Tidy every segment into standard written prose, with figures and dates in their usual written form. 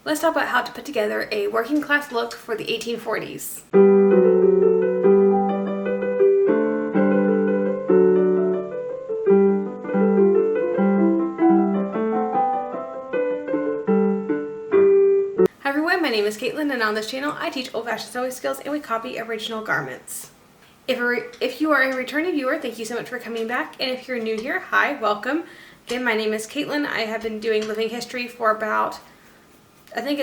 Let's talk about how to put together a working class look for the 1840s. Hi everyone, my name is Caitlin, and on this channel I teach old-fashioned sewing skills and we copy original garments. If you are a returning viewer, thank you so much for coming back, and if you're new here, hi, welcome. Again, my name is Caitlin. I have been doing living history for about I think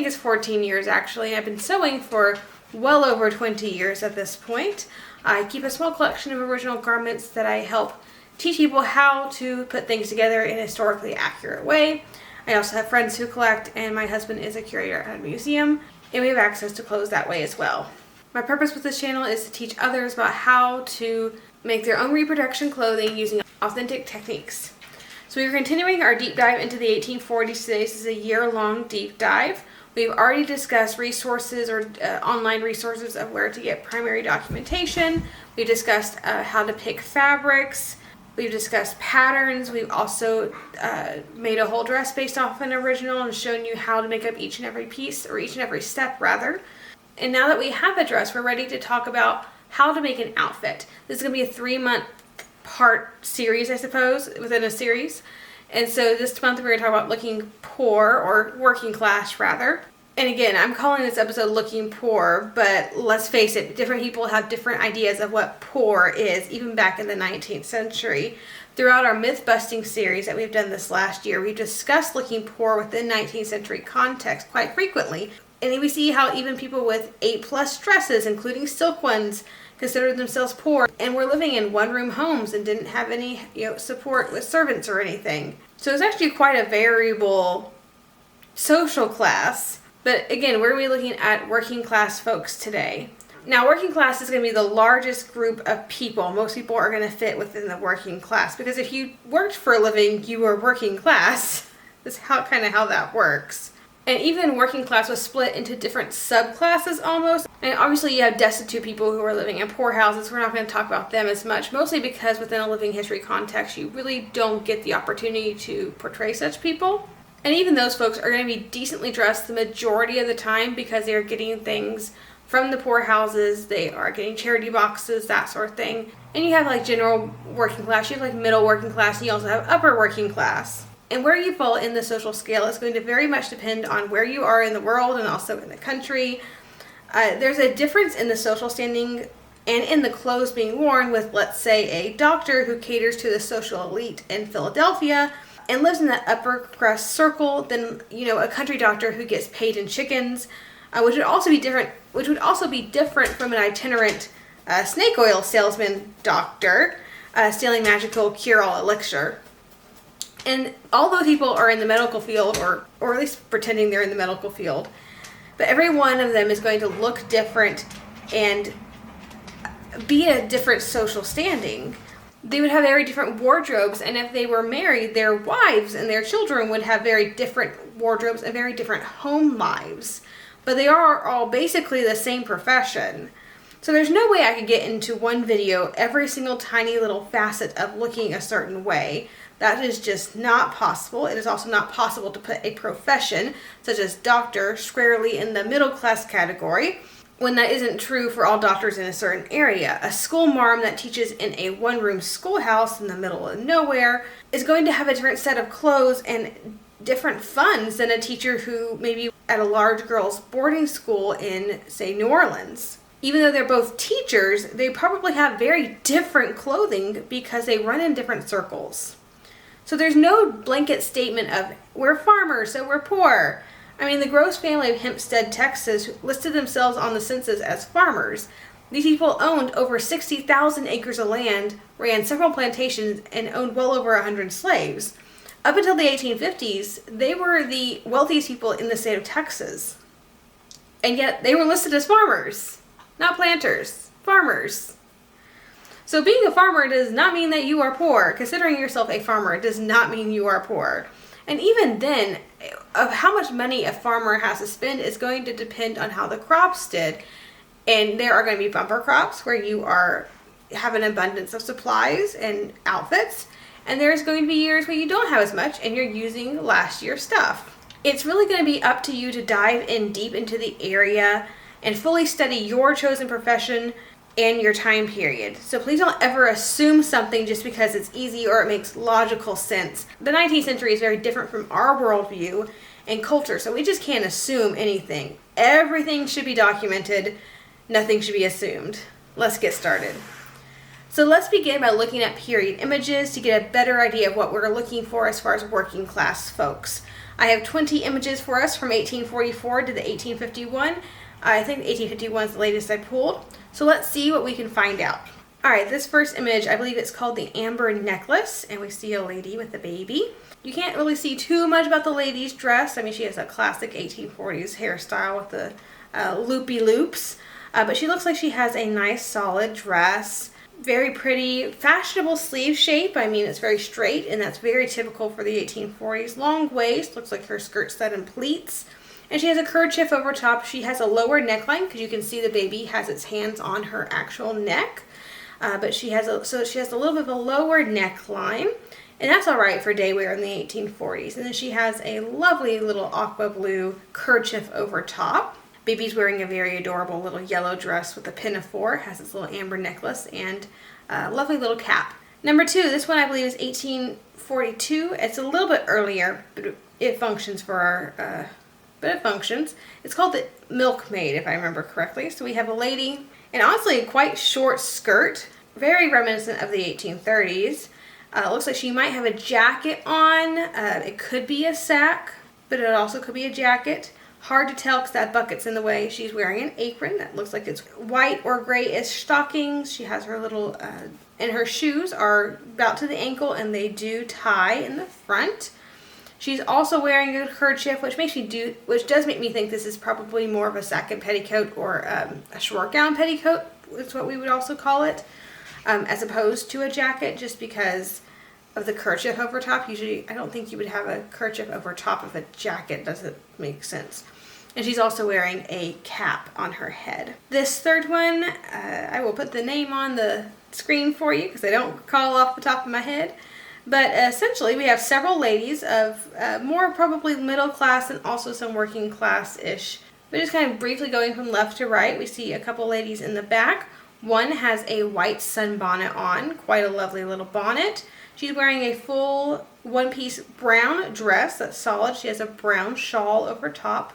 it's 14 years actually. I've been sewing for well over 20 years at this point. I keep a small collection of original garments that I help teach people how to put things together in a historically accurate way. I also have friends who collect, and my husband is a curator at a museum, and we have access to clothes that way as well. My purpose with this channel is to teach others about how to make their own reproduction clothing using authentic techniques. So we're continuing our deep dive into the 1840s today. This is a year-long deep dive. We've already discussed resources or online resources of where to get primary documentation. We've discussed how to pick fabrics. We've discussed patterns. We've also made a whole dress based off an original and shown you how to make up each and every piece, or each and every step rather. And now that we have a dress, we're ready to talk about how to make an outfit. This is going to be a 3-month part series, I suppose, within a series. And so this month we're going to talk about looking poor, or working class rather. And again, I'm calling this episode Looking Poor, but let's face it, different people have different ideas of what poor is, even back in the 19th century. Throughout our myth-busting series that we've done this last year, we've discussed looking poor within 19th century context quite frequently. And we see how even people with 8+ dresses, including silk ones, considered themselves poor and were living in one-room homes and didn't have any support with servants or anything. So it's actually quite a variable social class. But again, we're going to be looking at working class folks today. Now, working class is going to be the largest group of people. Most people are going to fit within the working class, because if you worked for a living, you were working class. That's kind of how that works. And even working class was split into different subclasses almost. And obviously you have destitute people who are living in poor houses. We're not going to talk about them as much, mostly because within a living history context, you really don't get the opportunity to portray such people. And even those folks are going to be decently dressed the majority of the time, because they are getting things from the poor houses. They are getting charity boxes, that sort of thing. And you have like general working class, you have like middle working class, and you also have upper working class. And where you fall in the social scale is going to very much depend on where you are in the world and also in the country. There's a difference in the social standing and in the clothes being worn with, let's say, a doctor who caters to the social elite in Philadelphia and lives in that upper crust circle than, a country doctor who gets paid in chickens, which would also be different from an itinerant snake oil salesman doctor selling magical cure-all elixir. And all those people are in the medical field, or at least pretending they're in the medical field. But every one of them is going to look different and be a different social standing. They would have very different wardrobes, and if they were married, their wives and their children would have very different wardrobes and very different home lives. But they are all basically the same profession. So there's no way I could get into one video every single tiny little facet of looking a certain way. That is just not possible. It is also not possible to put a profession, such as doctor, squarely in the middle class category, when that isn't true for all doctors in a certain area. A school marm that teaches in a one-room schoolhouse in the middle of nowhere is going to have a different set of clothes and different funds than a teacher who maybe at a large girls' boarding school in, say, New Orleans. Even though they're both teachers, they probably have very different clothing because they run in different circles. So there's no blanket statement of, we're farmers, so we're poor. I mean, the Gross family of Hempstead, Texas, listed themselves on the census as farmers. These people owned over 60,000 acres of land, ran several plantations, and owned well over 100 slaves. Up until the 1850s, they were the wealthiest people in the state of Texas. And yet they were listed as farmers, not planters, farmers. So being a farmer does not mean that you are poor. Considering yourself a farmer does not mean you are poor. And even then, of how much money a farmer has to spend is going to depend on how the crops did. And there are going to be bumper crops where you have an abundance of supplies and outfits. And there's going to be years where you don't have as much and you're using last year's stuff. It's really going to be up to you to dive in deep into the area and fully study your chosen profession and your time period. So please don't ever assume something just because it's easy or it makes logical sense. The 19th century is very different from our worldview and culture, so we just can't assume anything. Everything should be documented. Nothing should be assumed. Let's get started. So let's begin by looking at period images to get a better idea of what we're looking for as far as working class folks. I have 20 images for us from 1844 to the 1851. I think 1851 is the latest I pulled. So let's see what we can find out. All right, this first image, I believe it's called the Amber Necklace, and we see a lady with a baby. You can't really see too much about the lady's dress. I mean, she has a classic 1840s hairstyle with the loopy loops, but she looks like she has a nice solid dress. Very pretty, fashionable sleeve shape. I mean, it's very straight, and that's very typical for the 1840s. Long waist, looks like her skirt's set in pleats. And she has a kerchief over top. She has a lower neckline because you can see the baby has its hands on her actual neck. But she has a little bit of a lower neckline, and that's all right for day wear in the 1840s. And then she has a lovely little aqua blue kerchief over top. Baby's wearing a very adorable little yellow dress with a pinafore, has its little amber necklace, and a lovely little cap. Number 2, this one I believe is 1842. It's a little bit earlier, but it functions for our, It's called the Milkmaid, if I remember correctly. So we have a lady, and honestly a quite short skirt, very reminiscent of the 1830s. Looks like she might have a jacket on. It could be a sack, but it also could be a jacket. Hard to tell because that bucket's in the way. She's wearing an apron that looks like it's white or grayish stockings. She has her little, and her shoes are about to the ankle, and they do tie in the front. She's also wearing a kerchief, which does make me think this is probably more of a sack and petticoat or a short gown petticoat, is what we would also call it, as opposed to a jacket, just because of the kerchief over top. Usually, I don't think you would have a kerchief over top of a jacket. Doesn't make sense. And she's also wearing a cap on her head. This third one, I will put the name on the screen for you because I don't recall off the top of my head. But essentially, we have several ladies of more probably middle class and also some working class-ish. We're just kind of briefly going from left to right. We see a couple ladies in the back. One has a white sunbonnet on, quite a lovely little bonnet. She's wearing a full one-piece brown dress that's solid. She has a brown shawl over top.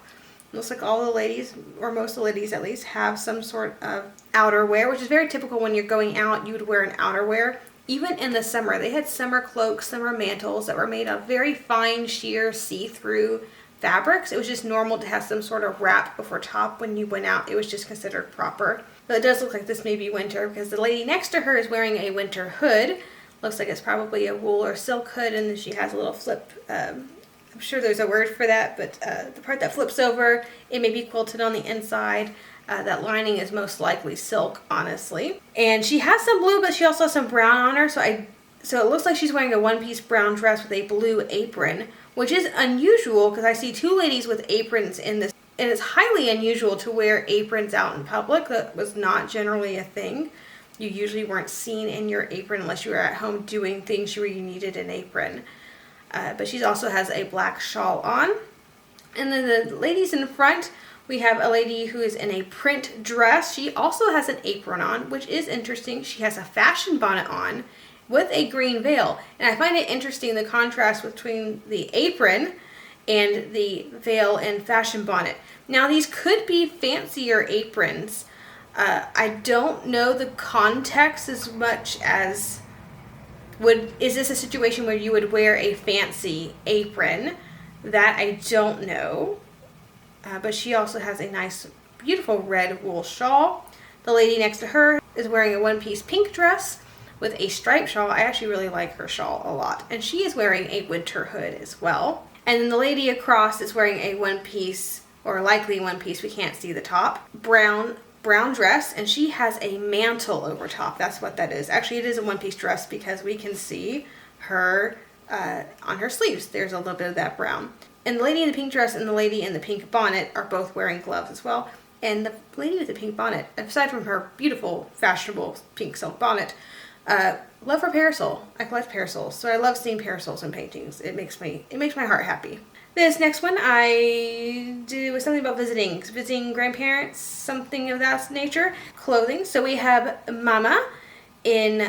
Looks like all the ladies, or most of the ladies at least, have some sort of outerwear, which is very typical when you're going out. You would wear an outerwear. Even in the summer, they had summer cloaks, summer mantles that were made of very fine, sheer, see-through fabrics. It was just normal to have some sort of wrap over top when you went out. It was just considered proper. But it does look like this may be winter because the lady next to her is wearing a winter hood. Looks like it's probably a wool or silk hood, and then she has a little flip. I'm sure there's a word for that, but the part that flips over, it may be quilted on the inside. That lining is most likely silk, honestly. And she has some blue, but she also has some brown on her. So it looks like she's wearing a one-piece brown dress with a blue apron, which is unusual because I see two ladies with aprons in this. And it's highly unusual to wear aprons out in public. That was not generally a thing. You usually weren't seen in your apron unless you were at home doing things where you needed an apron. But she also has a black shawl on. And then the ladies in front, we have a lady who is in a print dress. She also has an apron on, which is interesting. She has a fashion bonnet on with a green veil. And I find it interesting the contrast between the apron and the veil and fashion bonnet. Now these could be fancier aprons. I don't know the context as much as is this a situation where you would wear a fancy apron? That I don't know. But she also has a nice, beautiful red wool shawl. The lady next to her is wearing a one-piece pink dress with a striped shawl. I actually really like her shawl a lot. And she is wearing a winter hood as well. And then the lady across is wearing a one-piece, or likely one-piece, we can't see the top, brown dress, and she has a mantle over top. That's what that is. Actually, it is a one-piece dress because we can see her on her sleeves. There's a little bit of that brown. And the lady in the pink dress and the lady in the pink bonnet are both wearing gloves as well. And the lady with the pink bonnet, aside from her beautiful, fashionable pink silk bonnet, love her parasol. I collect parasols, so I love seeing parasols in paintings. It makes my heart happy. This next one I did was something about visiting grandparents, something of that nature. Clothing. So we have Mama in,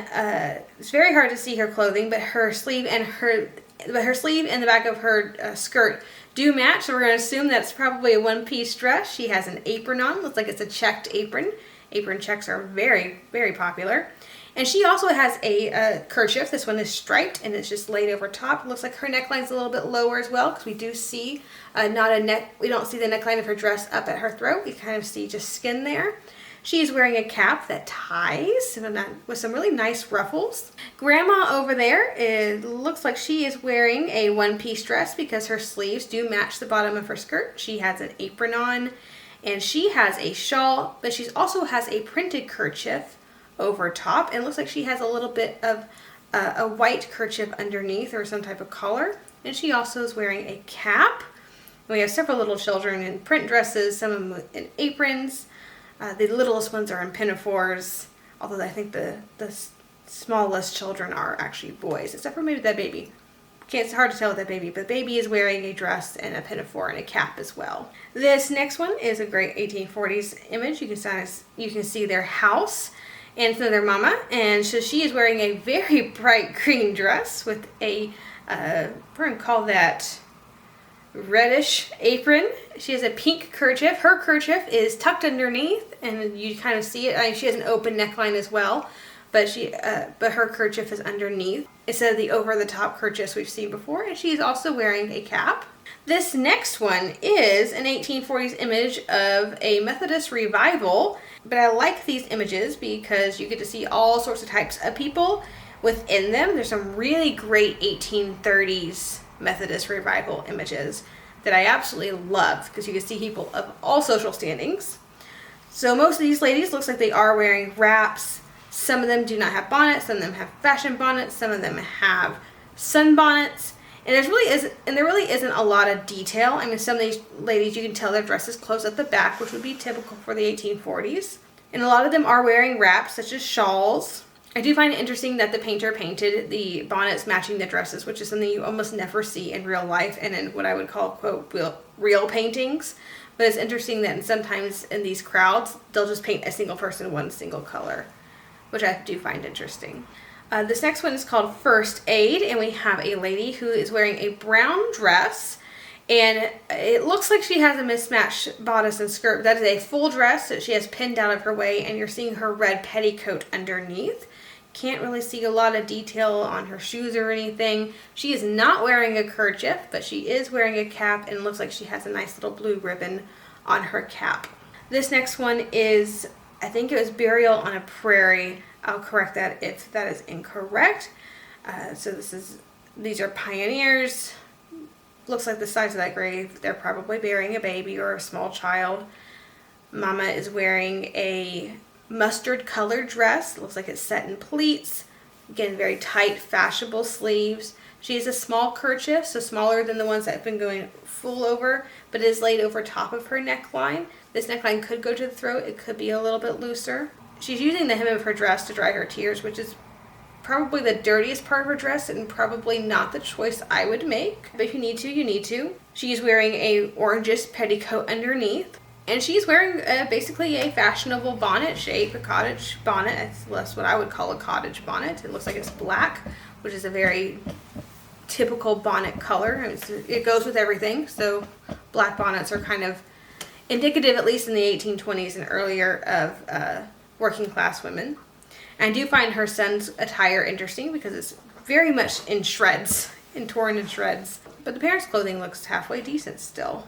it's very hard to see her clothing, but her sleeve and the back of her skirt do match. So we're going to assume that's probably a one-piece dress. She has an apron on. Looks like it's a checked apron. Apron checks are very, very popular. And she also has a kerchief. This one is striped and it's just laid over top. It looks like her neckline's a little bit lower as well, because we do see we don't see the neckline of her dress up at her throat. We kind of see just skin there. She's wearing a cap that ties with some really nice ruffles. Grandma over there, it looks like she is wearing a one-piece dress because her sleeves do match the bottom of her skirt. She has an apron on and she has a shawl, but she also has a printed kerchief over top, and it looks like she has a little bit of a white kerchief underneath or some type of collar, and she also is wearing a cap. We have several little children in print dresses, some of them in aprons. The littlest ones are in pinafores, although I think the smallest children are actually boys, except for maybe that baby. It's hard to tell with that baby, but the baby is wearing a dress and a pinafore and a cap as well. This next one is a great 1840s image. You can see their house and it's their mama, and so she is wearing a very bright green dress with a we're going to call that reddish apron. She has a pink kerchief. Her kerchief is tucked underneath, and you kind of see it. She has an open neckline as well, but her kerchief is underneath instead of the over-the-top kerchiefs we've seen before, and she's also wearing a cap. This next one is an 1840s image of a Methodist revival, but I like these images because you get to see all sorts of types of people within them. There's some really great 1830s Methodist revival images that I absolutely love because you can see people of all social standings. So most of these ladies looks like they are wearing wraps. Some of them do not have bonnets, some of them have fashion bonnets, some of them have sun bonnets. And there really isn't a lot of detail. I mean, some of these ladies, you can tell their dresses close at the back, which would be typical for the 1840s. And a lot of them are wearing wraps, such as shawls. I do find it interesting that the painter painted the bonnets matching the dresses, which is something you almost never see in real life and in what I would call, quote, real paintings. But it's interesting that sometimes in these crowds, they'll just paint a single person one single color, which I do find interesting. This next one is called First Aid, and we have a lady who is wearing a brown dress, and it looks like she has a mismatched bodice and skirt. That is a full dress that she has pinned out of her way, and you're seeing her red petticoat underneath. Can't really see a lot of detail on her shoes or anything. She is not wearing a kerchief, but she is wearing a cap, and it looks like she has a nice little blue ribbon on her cap. This next one is, I think it was Burial on a Prairie. I'll correct that if that is incorrect. So these are pioneers. Looks like the size of that grave, they're probably burying a baby or a small child. Mama is wearing a mustard colored dress. It looks like it's set in pleats. Again, very tight, fashionable sleeves. She has a small kerchief, so smaller than the ones that have been going full over, but it is laid over top of her neckline. This neckline could go to the throat. It could be a little bit looser. She's using the hem of her dress to dry her tears, which is probably the dirtiest part of her dress and probably not the choice I would make. But if you need to, you need to. She's wearing a orangish petticoat underneath. And she's wearing basically a fashionable bonnet shape, a cottage bonnet. That's what I would call a cottage bonnet. It looks like it's black, which is a very typical bonnet color. It goes with everything. So black bonnets are kind of indicative, at least in the 1820s and earlier, of working class women. And I do find her son's attire interesting because it's very much in shreds, torn in shreds. But the parents' clothing looks halfway decent still.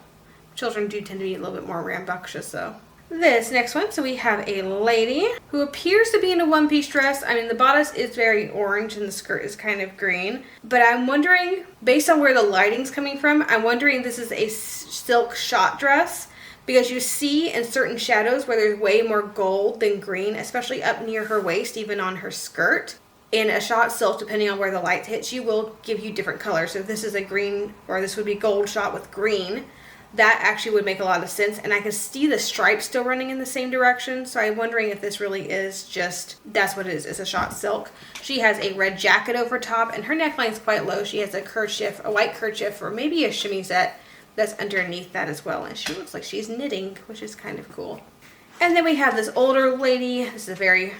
Children do tend to be a little bit more rambunctious though. This next one, so we have a lady who appears to be in a one-piece dress. I mean, the bodice is very orange and the skirt is kind of green. But I'm wondering, based on where the lighting's coming from, I'm wondering if this is a silk shot dress. Because you see in certain shadows where there's way more gold than green, especially up near her waist, even on her skirt. And a shot silk, depending on where the light hits you, will give you different colors. So if this is a green, or this would be gold shot with green, that actually would make a lot of sense. And I can see the stripes still running in the same direction. So I'm wondering if this really is just, that's what it is, it's a shot silk. She has a red jacket over top, and her neckline's quite low. She has a kerchief, a white kerchief, or maybe a chemisette that's underneath that as well. And she looks like she's knitting, which is kind of cool. And then we have this older lady. This is a very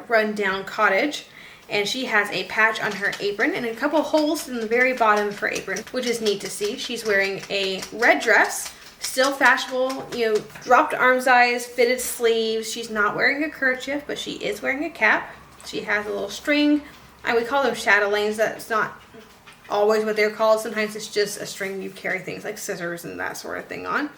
run-down cottage. And she has a patch on her apron and a couple holes in the very bottom of her apron, which is neat to see. She's wearing a red dress, still fashionable, you know, dropped arm size, fitted sleeves. She's not wearing a kerchief, but she is wearing a cap. She has a little string. We call them chatelaines. That's not always what they're called. Sometimes it's just a string you carry things like scissors and that sort of thing on.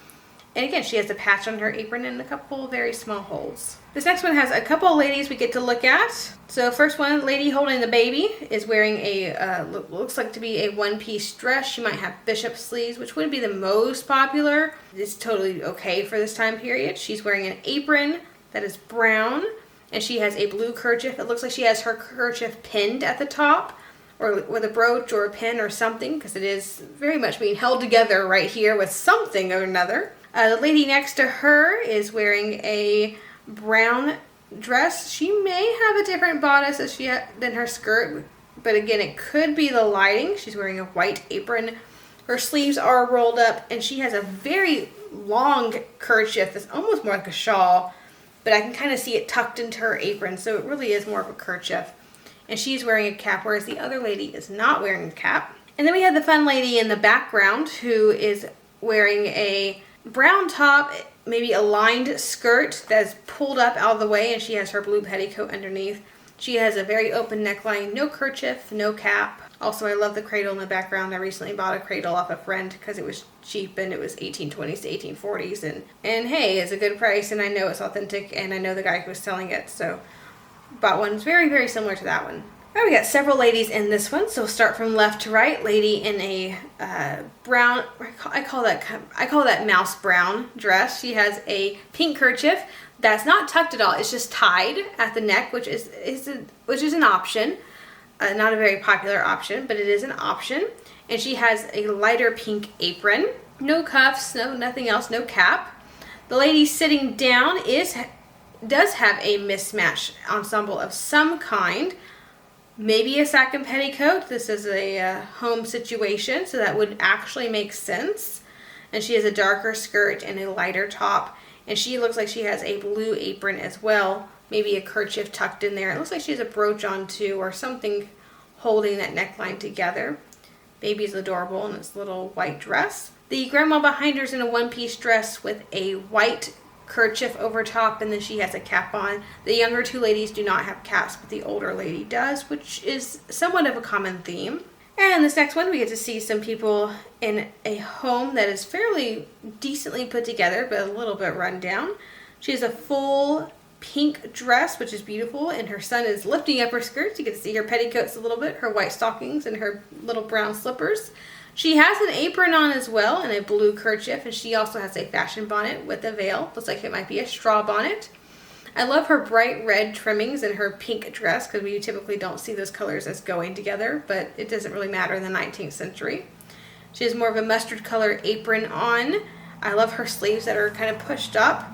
And again, she has a patch on her apron and a couple very small holes. This next one has a couple of ladies we get to look at. So first one, lady holding the baby, is wearing a, looks like to be a one-piece dress. She might have bishop sleeves, which wouldn't be the most popular. It's totally okay for this time period. She's wearing an apron that is brown, and she has a blue kerchief. It looks like she has her kerchief pinned at the top, or with a brooch or a pin or something, because it is very much being held together right here with something or another. The lady next to her is wearing a brown dress. She may have a different bodice than her skirt, but again, it could be the lighting. She's wearing a white apron. Her sleeves are rolled up, and she has a very long kerchief that's almost more like a shawl, but I can kind of see it tucked into her apron, so it really is more of a kerchief. And she's wearing a cap, whereas the other lady is not wearing a cap. And then we have the fun lady in the background who is wearing a brown top, maybe a lined skirt that's pulled up out of the way, and she has her blue petticoat underneath. She has a very open neckline, no kerchief, no cap. Also, I love the cradle in the background. I recently bought a cradle off a friend because it was cheap and it was 1820s to 1840s. And hey, it's a good price, and I know it's authentic, and I know the guy who was selling it, so bought one very, very similar to that one. All right, we got several ladies in this one, so start from left to right. Lady in a brown, I call that mouse brown dress. She has a pink kerchief that's not tucked at all. It's just tied at the neck, which is an option. Not a very popular option, but it is an option. And she has a lighter pink apron, no cuffs, nothing else, no cap. The lady sitting down does have a mismatched ensemble of some kind. Maybe a sack and petticoat. This is a home situation, so that would actually make sense. And she has a darker skirt and a lighter top. And she looks like she has a blue apron as well. Maybe a kerchief tucked in there. It looks like she has a brooch on too, or something holding that neckline together. Baby's adorable in this little white dress. The grandma behind her is in a one-piece dress with a white kerchief over top, and then she has a cap on. The younger two ladies do not have caps, but the older lady does, which is somewhat of a common theme. And this next one, we get to see some people in a home that is fairly decently put together, but a little bit run down. She has a full pink dress, which is beautiful, and her son is lifting up her skirts. You get to see her petticoats a little bit, her white stockings, and her little brown slippers. She has an apron on as well, and a blue kerchief, and she also has a fashion bonnet with a veil. Looks like it might be a straw bonnet. I love her bright red trimmings and her pink dress, because we typically don't see those colors as going together, but it doesn't really matter in the 19th century. She has more of a mustard color apron on. I love her sleeves that are kind of pushed up.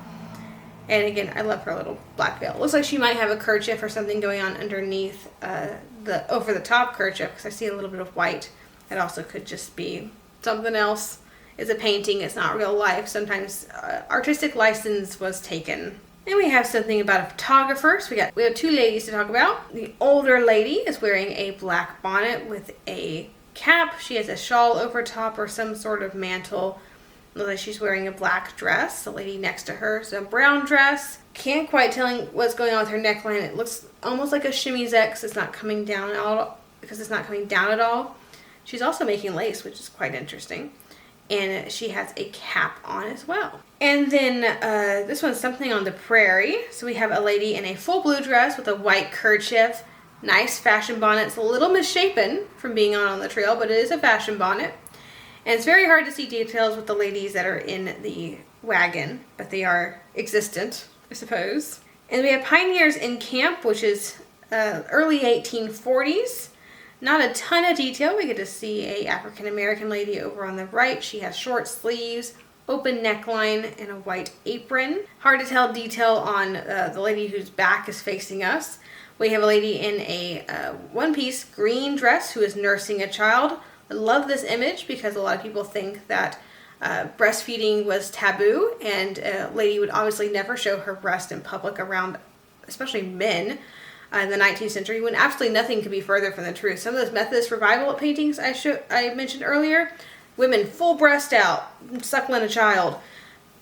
And again, I love her little black veil. Looks like she might have a kerchief or something going on underneath the over-the-top kerchief, because I see a little bit of white. It also could just be something else. It's a painting. It's not real life. Sometimes artistic license was taken. And we have something about a photographer. So we have two ladies to talk about. The older lady is wearing a black bonnet with a cap. She has a shawl over top or some sort of mantle. Looks like she's wearing a black dress. The lady next to her is a brown dress. Can't quite tell what's going on with her neckline. It looks almost like a chemisette because it's not coming down at all. She's also making lace, which is quite interesting. And she has a cap on as well. And then this one's something on the prairie. So we have a lady in a full blue dress with a white kerchief. Nice fashion bonnet. It's a little misshapen from being on the trail, but it is a fashion bonnet. And it's very hard to see details with the ladies that are in the wagon, but they are existent, I suppose. And we have Pioneers in Camp, which is early 1840s. Not a ton of detail. We get to see a African American lady over on the right. She has short sleeves, open neckline, and a white apron. Hard to tell detail on the lady whose back is facing us. We have a lady in a one-piece green dress who is nursing a child. I love this image because a lot of people think that Breastfeeding was taboo, and a lady would obviously never show her breast in public around, especially men. In the 19th century, when absolutely nothing could be further from the truth. Some of those Methodist revival paintings I mentioned earlier, women full breast out, suckling a child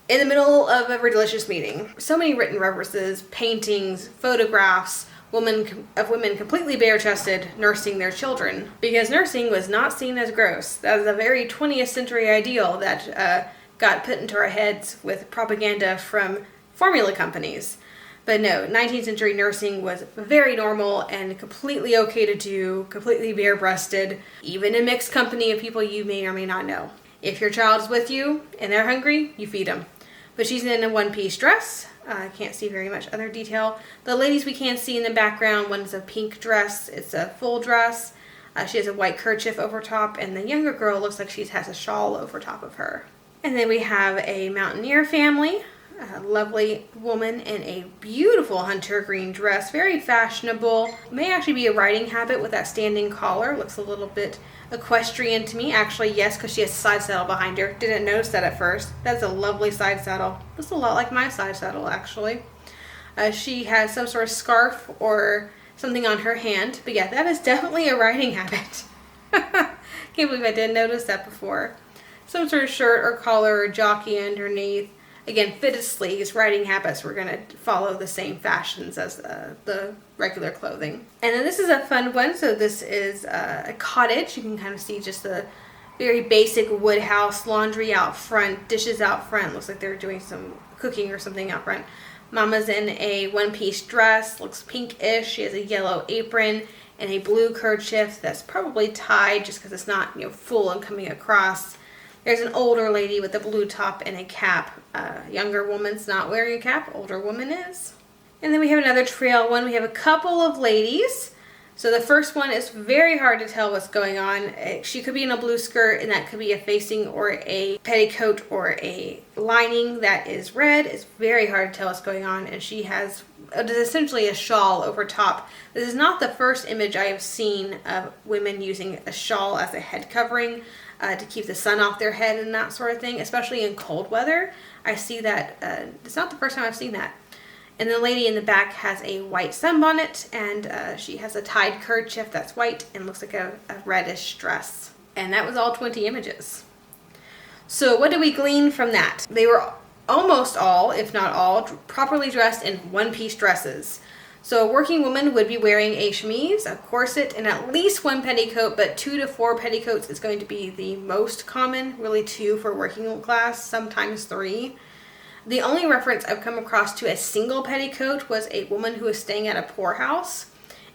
in the middle of a religious meeting. So many written references, paintings, photographs, women completely bare-chested nursing their children, because nursing was not seen as gross. That is a very 20th century ideal that got put into our heads with propaganda from formula companies. But no, 19th century nursing was very normal and completely okay to do, completely bare-breasted, even in mixed company of people you may or may not know. If your child is with you and they're hungry, you feed them. But she's in a one-piece dress. I can't see very much other detail. The ladies we can see in the background, one's a pink dress, it's a full dress. She has a white kerchief over top, and the younger girl looks like she has a shawl over top of her. And then we have a mountaineer family. A lovely woman in a beautiful hunter green dress, very fashionable. May actually be a riding habit with that standing collar. Looks a little bit equestrian to me. Actually, yes, because she has a side saddle behind her. Didn't notice that at first. That's a lovely side saddle. Looks a lot like my side saddle, actually. She has some sort of scarf or something on her hand. But yeah, that is definitely a riding habit. Can't believe I didn't notice that before. Some sort of shirt or collar or jockey underneath. Again, fitted sleeves, riding habits, we're going to follow the same fashions as the regular clothing. And then this is a fun one. So this is a cottage. You can kind of see just the very basic wood house, laundry out front, dishes out front. Looks like they're doing some cooking or something out front. Mama's in a one-piece dress, looks pinkish. She has a yellow apron and a blue kerchief that's probably tied just because it's not, full and coming across. There's an older lady with a blue top and a cap. Younger woman's not wearing a cap. Older woman is. And then we have another trail one. We have a couple of ladies. So the first one is very hard to tell what's going on. She could be in a blue skirt, and that could be a facing or a petticoat or a lining that is red. It's very hard to tell what's going on. And she has essentially a shawl over top. This is not the first image I have seen of women using a shawl as a head covering. To keep the sun off their head and that sort of thing, especially in cold weather. I see that, it's not the first time I've seen that. And the lady in the back has a white sunbonnet, and she has a tied kerchief that's white and looks like a reddish dress. And that was all 20 images. So what do we glean from that? They were almost all, if not all, properly dressed in one-piece dresses. So a working woman would be wearing a chemise, a corset, and at least one petticoat, but 2 to 4 petticoats is going to be the most common, really 2 for working class, sometimes 3. The only reference I've come across to a single petticoat was a woman who was staying at a poorhouse,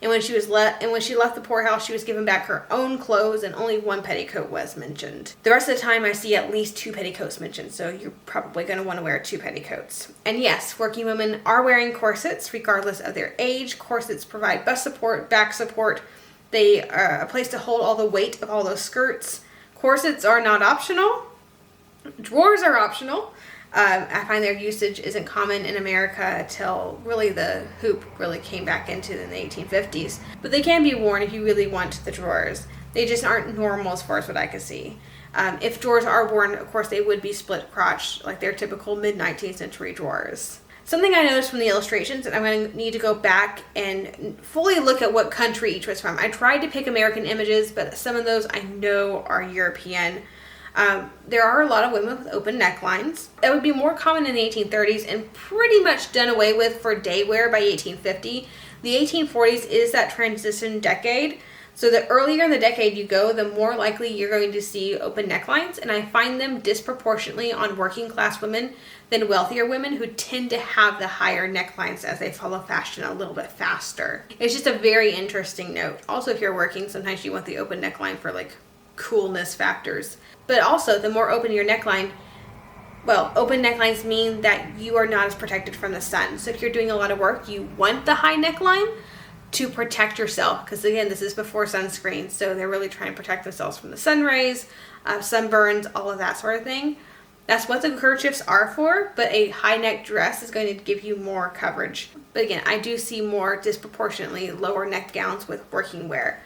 and when she left the poorhouse, she was given back her own clothes, and only one petticoat was mentioned. The rest of the time, I see at least 2 petticoats mentioned, so you're probably going to want to wear 2 petticoats. And yes, working women are wearing corsets, regardless of their age. Corsets provide bust support, back support. They are a place to hold all the weight of all those skirts. Corsets are not optional. Drawers are optional. I find their usage isn't common in America until really the hoop really came back into in the 1850s. But they can be worn if you really want the drawers. They just aren't normal as far as what I can see. If drawers are worn, of course, they would be split crotch like their typical mid-19th century drawers. Something I noticed from the illustrations, and I'm going to need to go back and fully look at what country each was from. I tried to pick American images, but some of those I know are European. There are a lot of women with open necklines. That would be more common in the 1830s and pretty much done away with for day wear by 1850. The 1840s is that transition decade. So the earlier in the decade you go, the more likely you're going to see open necklines, and I find them disproportionately on working class women than wealthier women who tend to have the higher necklines as they follow fashion a little bit faster. It's just a very interesting note. Also, if you're working, sometimes you want the open neckline for like coolness factors. But also, the more open your neckline, open necklines mean that you are not as protected from the sun. So if you're doing a lot of work, you want the high neckline to protect yourself. Because again, this is before sunscreen. So they're really trying to protect themselves from the sun rays, sunburns, all of that sort of thing. That's what the kerchiefs are for. But a high neck dress is going to give you more coverage. But again, I do see more disproportionately lower neck gowns with working wear.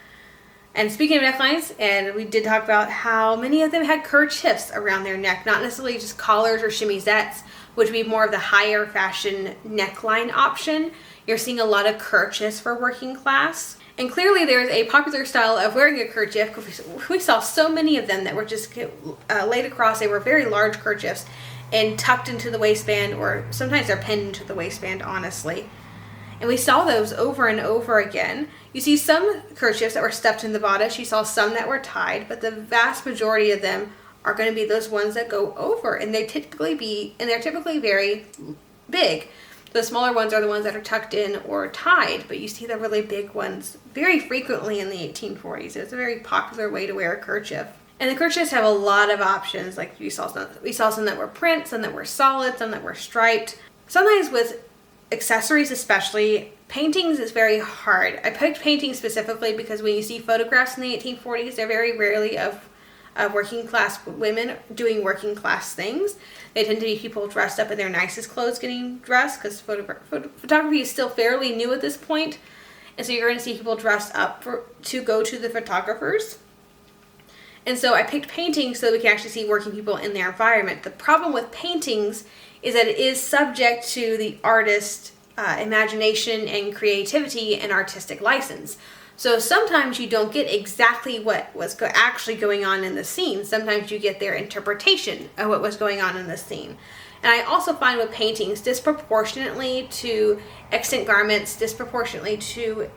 And speaking of necklines, and we did talk about how many of them had kerchiefs around their neck, not necessarily just collars or chemisettes, which would be more of the higher fashion neckline option. You're seeing a lot of kerchiefs for working class. And clearly there's a popular style of wearing a kerchief, because we saw so many of them that were just laid across. They were very large kerchiefs and tucked into the waistband, or sometimes they're pinned into the waistband, honestly. And we saw those over and over again. You see some kerchiefs that were stuffed in the bodice. You saw some that were tied, but the vast majority of them are going to be those ones that go over, and they're typically very big. The smaller ones are the ones that are tucked in or tied, but you see the really big ones very frequently in the 1840s. It was a very popular way to wear a kerchief. And the kerchiefs have a lot of options. Like we saw some that were print, some that were solid, some that were striped. Sometimes with accessories especially, paintings is very hard. I picked paintings specifically because when you see photographs in the 1840s, they're very rarely of working class women doing working class things. They tend to be people dressed up in their nicest clothes getting dressed, because photography is still fairly new at this point. And so you're going to see people dressed up to go to the photographers. And so I picked paintings so that we can actually see working people in their environment. The problem with paintings is that it is subject to the artist's imagination and creativity and artistic license. So sometimes you don't get exactly what was actually going on in the scene. Sometimes you get their interpretation of what was going on in the scene. And I also find with paintings, disproportionately to extant garments, disproportionately to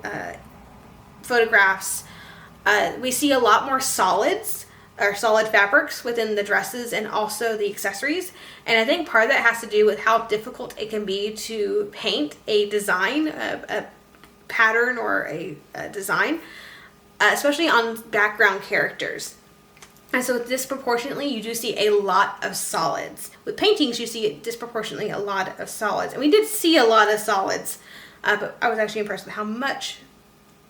photographs, we see a lot more solids or solid fabrics within the dresses and also the accessories. And I think part of that has to do with how difficult it can be to paint a design, a pattern or a design, especially on background characters. And so disproportionately, you do see a lot of solids. With paintings, you see disproportionately a lot of solids. And we did see a lot of solids, but I was actually impressed with how much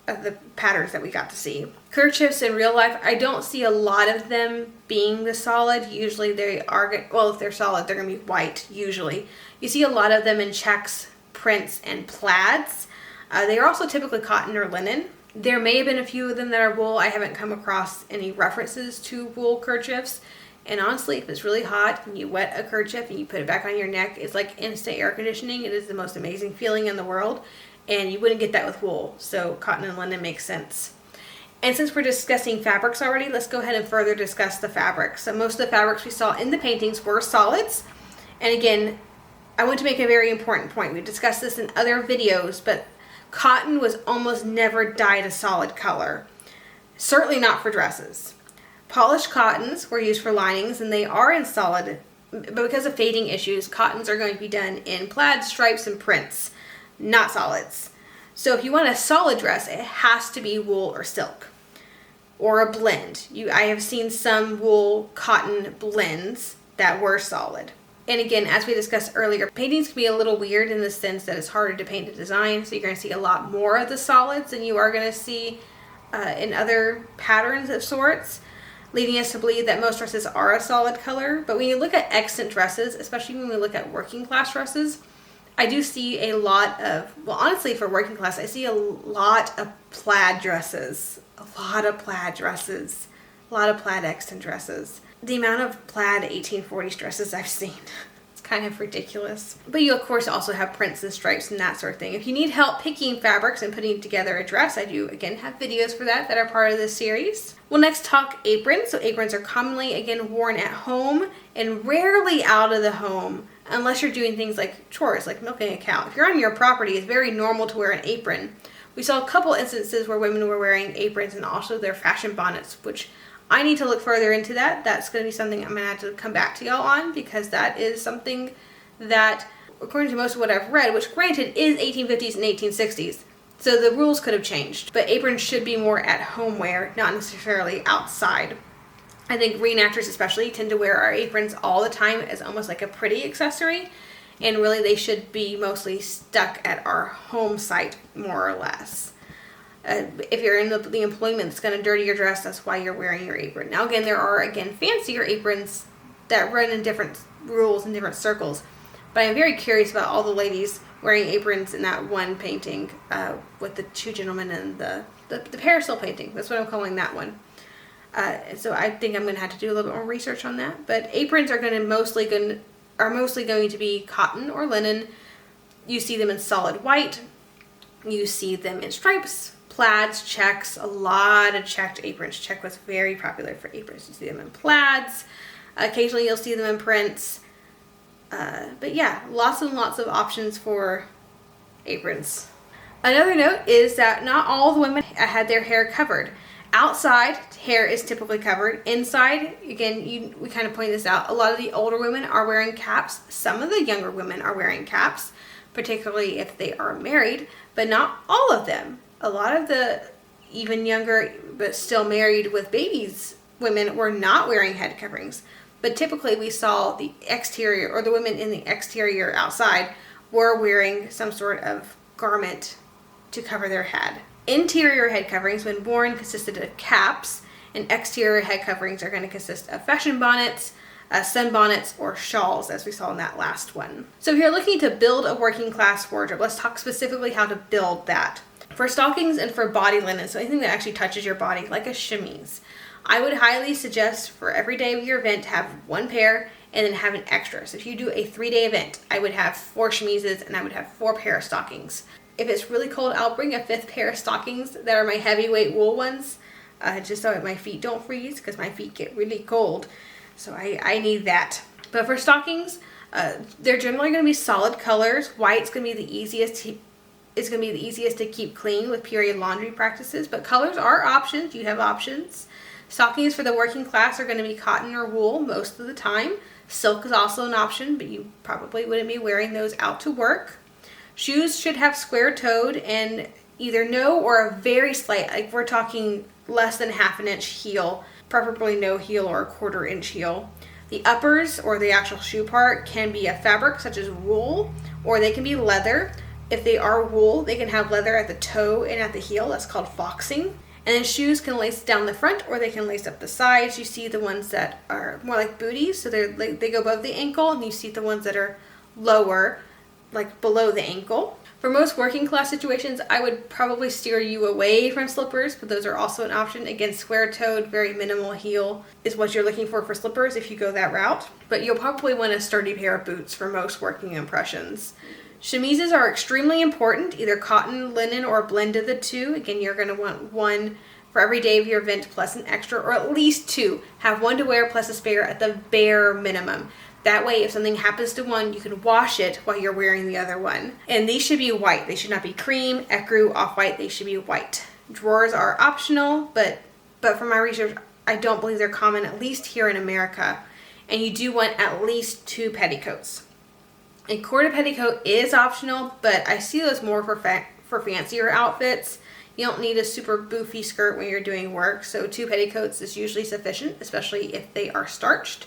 of the patterns that we got to see. Kerchiefs in real life, I don't see a lot of them being the solid. Usually they are, well, if they're solid, they're going to be white, usually. You see a lot of them in checks, prints, and plaids. They are also typically cotton or linen. There may have been a few of them that are wool. I haven't come across any references to wool kerchiefs. And honestly, if it's really hot and you wet a kerchief and you put it back on your neck, it's like instant air conditioning. It is the most amazing feeling in the world. And you wouldn't get that with wool. So cotton and linen makes sense. And since we're discussing fabrics already, let's go ahead and further discuss the fabrics. So most of the fabrics we saw in the paintings were solids. And again, I want to make a very important point. We've discussed this in other videos, but cotton was almost never dyed a solid color. Certainly not for dresses. Polished cottons were used for linings, and they are in solid, but because of fading issues, cottons are going to be done in plaid, stripes, and prints, not solids. So if you want a solid dress, it has to be wool or silk, or a blend. I have seen some wool cotton blends that were solid. And again, as we discussed earlier, paintings can be a little weird in the sense that it's harder to paint a design, so you're going to see a lot more of the solids than you are going to see in other patterns of sorts, leading us to believe that most dresses are a solid color. But when you look at extant dresses, especially when we look at working class dresses, I do see a lot of, well, honestly, for working class, I see a lot of plaid dresses, a lot of plaid extant dresses. The amount of plaid 1840s dresses I've seen, it's kind of ridiculous. But you, of course, also have prints and stripes and that sort of thing. If you need help picking fabrics and putting together a dress, I do, again, have videos for that are part of this series. We'll next talk aprons. So aprons are commonly, again, worn at home and rarely out of the home, unless you're doing things like chores, like milking a cow. If you're on your property, it's very normal to wear an apron. We saw a couple instances where women were wearing aprons and also their fashion bonnets, which I need to look further into that. That's going to be something I'm going to have to come back to y'all on, because that is something that, according to most of what I've read, which granted is 1850s and 1860s, so the rules could have changed. But aprons should be more at home wear, not necessarily outside. I think reenactors especially tend to wear our aprons all the time as almost like a pretty accessory, and really they should be mostly stuck at our home site, more or less. If you're in the employment that's going to dirty your dress, that's why you're wearing your apron. Now again, there are fancier aprons that run in different rules and different circles, but I'm very curious about all the ladies wearing aprons in that one painting with the two gentlemen and the the parasol painting. That's what I'm calling that one. So I think I'm going to have to do a little bit more research on that. But aprons are mostly going to be cotton or linen. You see them in solid white. You see them in stripes, plaids, checks, a lot of checked aprons. Check was very popular for aprons. You see them in plaids. Occasionally you'll see them in prints. But yeah, lots and lots of options for aprons. Another note is that not all the women had their hair covered. Outside, hair is typically covered. Inside, again, we kind of point this out. A lot of the older women are wearing caps. Some of the younger women are wearing caps, particularly if they are married, but not all of them. A lot of the even younger but still married with babies women were not wearing head coverings. But typically we saw the exterior, or the women in the exterior outside, were wearing some sort of garment to cover their head. Interior head coverings, when worn, consisted of caps, and exterior head coverings are going to consist of fashion bonnets, sunbonnets, or shawls, as we saw in that last one. So if you're looking to build a working class wardrobe, let's talk specifically how to build that. For stockings and for body linen, so anything that actually touches your body, like a chemise, I would highly suggest for every day of your event to have one pair and then have an extra. So if you do a 3-day event, I would have 4 chemises and I would have 4 pair of stockings. If it's really cold, I'll bring a 5th pair of stockings that are my heavyweight wool ones, just so my feet don't freeze, because my feet get really cold. So I need that. But for stockings, they're generally going to be solid colors. White's going to be the easiest. It's going to be the easiest to keep clean with period laundry practices. But colors are options. You have options. Stockings for the working class are going to be cotton or wool most of the time. Silk is also an option, but you probably wouldn't be wearing those out to work. Shoes should have square-toed and either no or a very slight, like we're talking less than ½ inch heel, preferably no heel or a 1/4 inch heel. The uppers, or the actual shoe part, can be a fabric such as wool, or they can be leather. If they are wool, they can have leather at the toe and at the heel. That's called foxing. And then shoes can lace down the front, or they can lace up the sides. You see the ones that are more like booties, so they go above the ankle, and you see the ones that are lower, like below the ankle. For most working class situations, I would probably steer you away from slippers, but those are also an option. Again, square-toed, very minimal heel is what you're looking for slippers if you go that route. But you'll probably want a sturdy pair of boots for most working impressions. Chemises are extremely important, either cotton, linen, or a blend of the two. Again, you're going to want one for every day of your event plus an extra, or at least 2. Have one to wear plus a spare at the bare minimum. That way, if something happens to one, you can wash it while you're wearing the other one. And these should be white. They should not be cream, ecru, off-white. They should be white. Drawers are optional, but from my research, I don't believe they're common, at least here in America. And you do want at least 2 petticoats. A quarter petticoat is optional, but I see those more for fancier outfits. You don't need a super boofy skirt when you're doing work, so 2 petticoats is usually sufficient, especially if they are starched.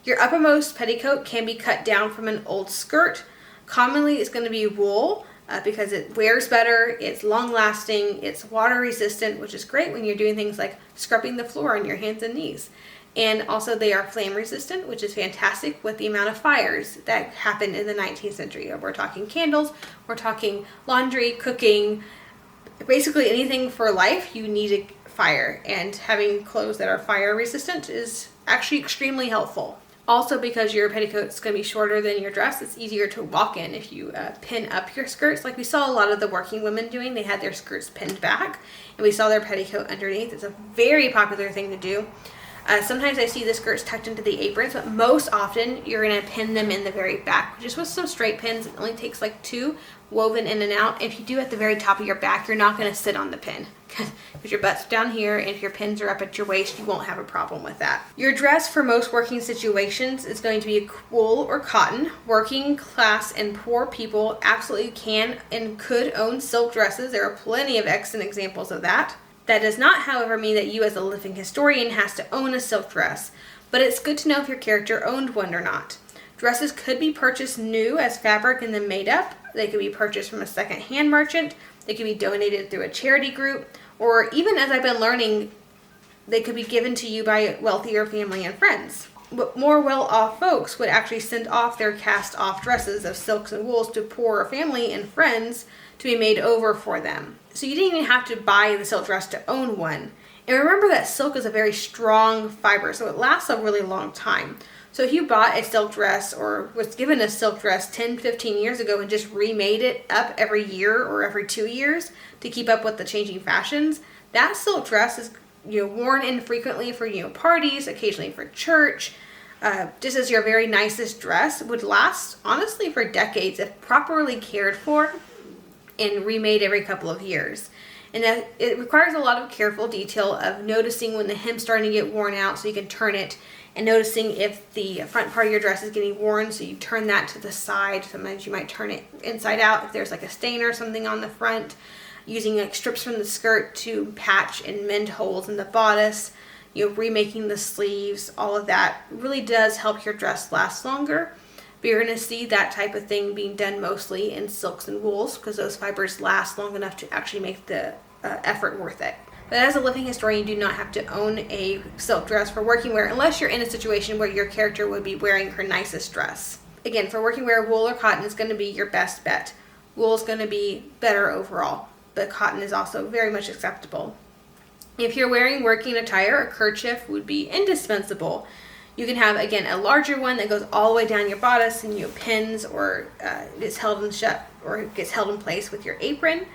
Your uppermost petticoat can be cut down from an old skirt. Commonly, it's going to be wool because it wears better, it's long-lasting, it's water-resistant, which is great when you're doing things like scrubbing the floor on your hands and knees. And also they are flame-resistant, which is fantastic with the amount of fires that happened in the 19th century. We're talking candles, we're talking laundry, cooking, basically anything for life, you need a fire. And having clothes that are fire-resistant is actually extremely helpful. Also, because your petticoat's going to be shorter than your dress, it's easier to walk in if you pin up your skirts. Like we saw a lot of the working women doing, they had their skirts pinned back, and we saw their petticoat underneath. It's a very popular thing to do. Sometimes I see the skirts tucked into the aprons, but most often you're going to pin them in the very back, just with some straight pins. It only takes like 2 woven in and out. If you do at the very top of your back, you're not going to sit on the pin because your butt's down here, and if your pins are up at your waist, you won't have a problem with that. Your dress for most working situations is going to be wool or cotton. Working class and poor people absolutely can and could own silk dresses. There are plenty of excellent examples of that. That does not, however, mean that you as a living historian has to own a silk dress, but it's good to know if your character owned one or not. Dresses could be purchased new as fabric and then made up. They could be purchased from a second-hand merchant. They could be donated through a charity group, or even, as I've been learning, they could be given to you by wealthier family and friends. more well-off folks would actually send off their cast-off dresses of silks and wools to poorer family and friends to be made over for them. So you didn't even have to buy the silk dress to own one. And remember that silk is a very strong fiber, so it lasts a really long time. So if you bought a silk dress or was given a silk dress 10, 15 years ago and just remade it up every year or every 2 years to keep up with the changing fashions, that silk dress is worn infrequently for parties, occasionally for church, just as your very nicest dress would last honestly for decades if properly cared for and remade every couple of years. And that it requires a lot of careful detail of noticing when the hem's starting to get worn out so you can turn it, and noticing if the front part of your dress is getting worn, so you turn that to the side. Sometimes you might turn it inside out if there's like a stain or something on the front. Using like strips from the skirt to patch and mend holes in the bodice, remaking the sleeves, all of that really does help your dress last longer. But you're going to see that type of thing being done mostly in silks and wools because those fibers last long enough to actually make the effort worth it. But as a living historian, you do not have to own a silk dress for working wear unless you're in a situation where your character would be wearing her nicest dress. Again, for working wear, wool or cotton is going to be your best bet. Wool is going to be better overall, but cotton is also very much acceptable. If you're wearing working attire, a kerchief would be indispensable. You can have, again, a larger one that goes all the way down your bodice and pins or is held in shut or gets held in place with your apron.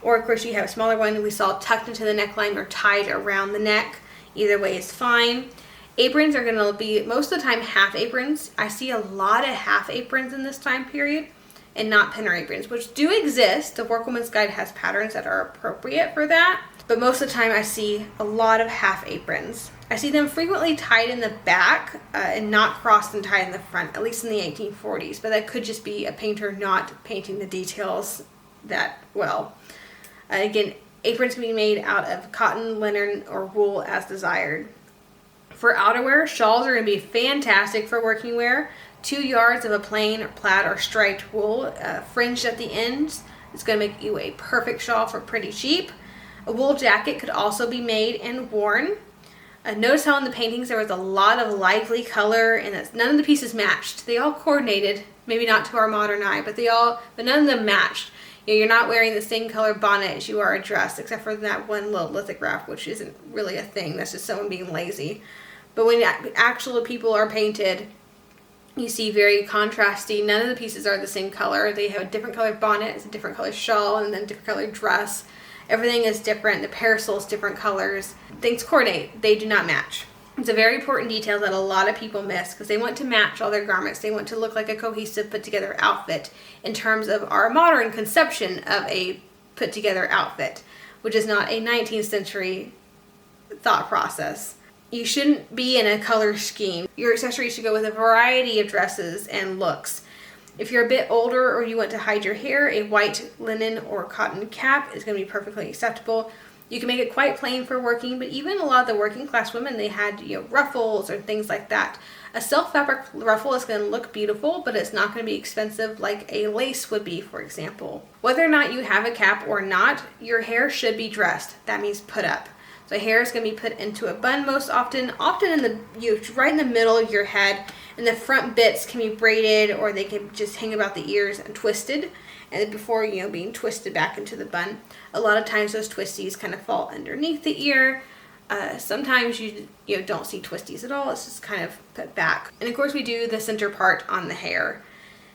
Or, of course, you have a smaller one we saw tucked into the neckline or tied around the neck. Either way is fine. Aprons are going to be, most of the time, half aprons. I see a lot of half aprons in this time period and not pinner aprons, which do exist. The Workwoman's Guide has patterns that are appropriate for that. But most of the time I see a lot of half aprons. I see them frequently tied in the back and not crossed and tied in the front, at least in the 1840s. But that could just be a painter not painting the details that well. Again, aprons can be made out of cotton, linen, or wool as desired. For outerwear, shawls are going to be fantastic for working wear. 2 yards of a plain or plaid or striped wool, fringed at the ends. It's going to make you a perfect shawl for pretty cheap. A wool jacket could also be made and worn. Notice how in the paintings there was a lot of lively color and that none of the pieces matched. They all coordinated, maybe not to our modern eye, but none of them matched. You're not wearing the same color bonnet as you are a dress, except for that one little lithograph, which isn't really a thing. That's just someone being lazy. But when actual people are painted, you see very contrasty. None of the pieces are the same color. They have a different color bonnet, it's a different color shawl, and then a different color dress. Everything is different. The parasol is different colors. Things coordinate. They do not match. It's a very important detail that a lot of people miss because they want to match all their garments. They want to look like a cohesive, put-together outfit in terms of our modern conception of a put-together outfit, which is not a 19th century thought process. You shouldn't be in a color scheme. Your accessories should go with a variety of dresses and looks. If you're a bit older or you want to hide your hair, a white linen or cotton cap is going to be perfectly acceptable. You can make it quite plain for working, but even a lot of the working class women, they had ruffles or things like that. A silk fabric ruffle is going to look beautiful, but it's not going to be expensive like a lace would be, for example. Whether or not you have a cap or not, your hair should be dressed. That means put up. So hair is going to be put into a bun most often in the right in the middle of your head, and the front bits can be braided or they can just hang about the ears and twisted, and before being twisted back into the bun. A lot of times those twisties kind of fall underneath the ear. Sometimes you don't see twisties at all. It's just kind of put back. And of course we do the center part on the hair.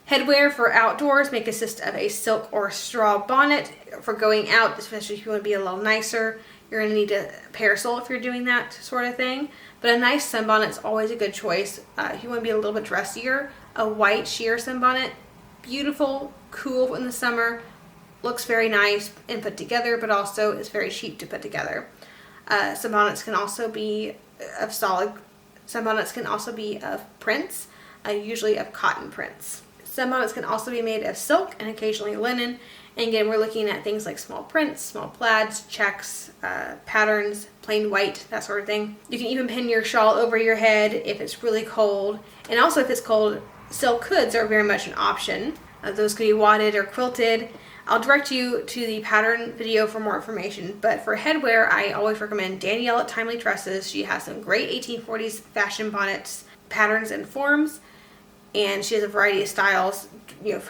Headwear for outdoors may consist of a silk or straw bonnet. For going out, especially if you want to be a little nicer, you're going to need a parasol if you're doing that sort of thing. But a nice sunbonnet is always a good choice. If you want to be a little bit dressier, a white sheer sunbonnet, beautiful, cool in the summer, looks very nice and put together, but also is very cheap to put together. Sunbonnets can also be of sunbonnets can also be of prints, usually of cotton prints. Sunbonnets can also be made of silk and occasionally linen. And again, we're looking at things like small prints, small plaids, checks, patterns, plain white, that sort of thing. You can even pin your shawl over your head if it's really cold. And also if it's cold, silk hoods are very much an option. Those could be wadded or quilted. I'll direct you to the pattern video for more information, but for headwear, I always recommend Danielle at Timely Tresses. She has some great 1840s fashion bonnets patterns and forms, and she has a variety of styles,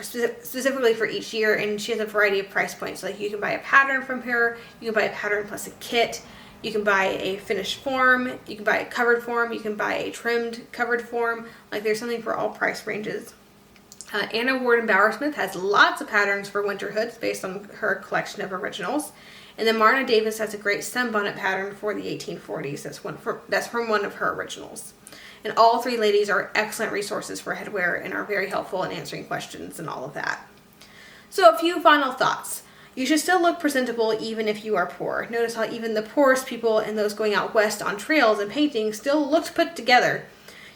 specifically for each year, and she has a variety of price points. Like you can buy a pattern from her, you can buy a pattern plus a kit, you can buy a finished form, you can buy a covered form, you can buy a trimmed covered form. Like there's something for all price ranges. Anna Ward and Bowersmith has lots of patterns for winter hoods based on her collection of originals. And then Marna Davis has a great sunbonnet pattern for the 1840s. That's from one of her originals. And all three ladies are excellent resources for headwear and are very helpful in answering questions and all of that. So a few final thoughts. You should still look presentable even if you are poor. Notice how even the poorest people and those going out west on trails and painting still looked put together.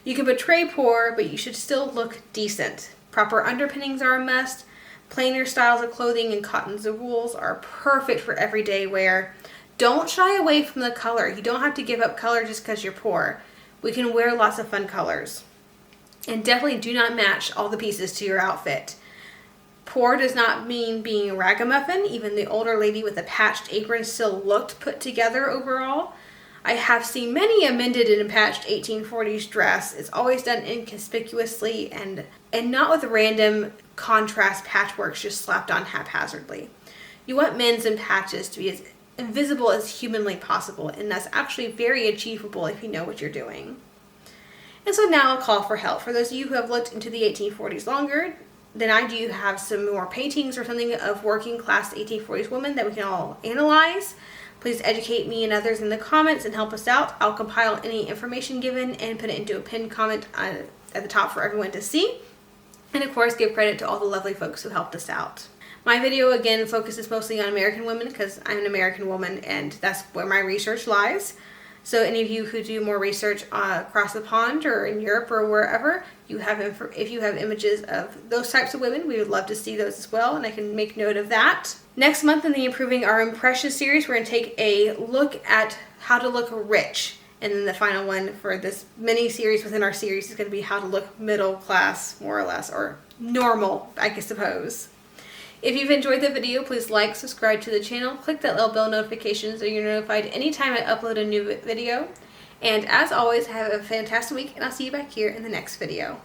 You can portray poor, but you should still look decent. Proper underpinnings are a must. Plainer styles of clothing and cottons and wools are perfect for everyday wear. Don't shy away from the color. You don't have to give up color just because you're poor. We can wear lots of fun colors. And definitely do not match all the pieces to your outfit. Poor does not mean being a ragamuffin. Even the older lady with a patched apron still looked put together overall. I have seen many amended and patched 1840s dress. It's always done inconspicuously and not with random contrast patchworks just slapped on haphazardly. You want mends and patches to be as invisible as humanly possible, and that's actually very achievable if you know what you're doing. And so now I'll call for help. For those of you who have looked into the 1840s longer than I do, have some more paintings or something of working class 1840s women that we can all analyze. Please educate me and others in the comments and help us out. I'll compile any information given and put it into a pinned comment at the top for everyone to see. And of course, give credit to all the lovely folks who helped us out. My video, again, focuses mostly on American women because I'm an American woman and that's where my research lies. So any of you who do more research across the pond or in Europe or wherever, if you have images of those types of women, we would love to see those as well, and I can make note of that. Next month in the Improving Our Impressions series, we're going to take a look at how to look rich. And then the final one for this mini series within our series is going to be how to look middle class, more or less, or normal, I suppose. If you've enjoyed the video, please like, subscribe to the channel, click that little bell notification so you're notified anytime I upload a new video. And as always, have a fantastic week, and I'll see you back here in the next video.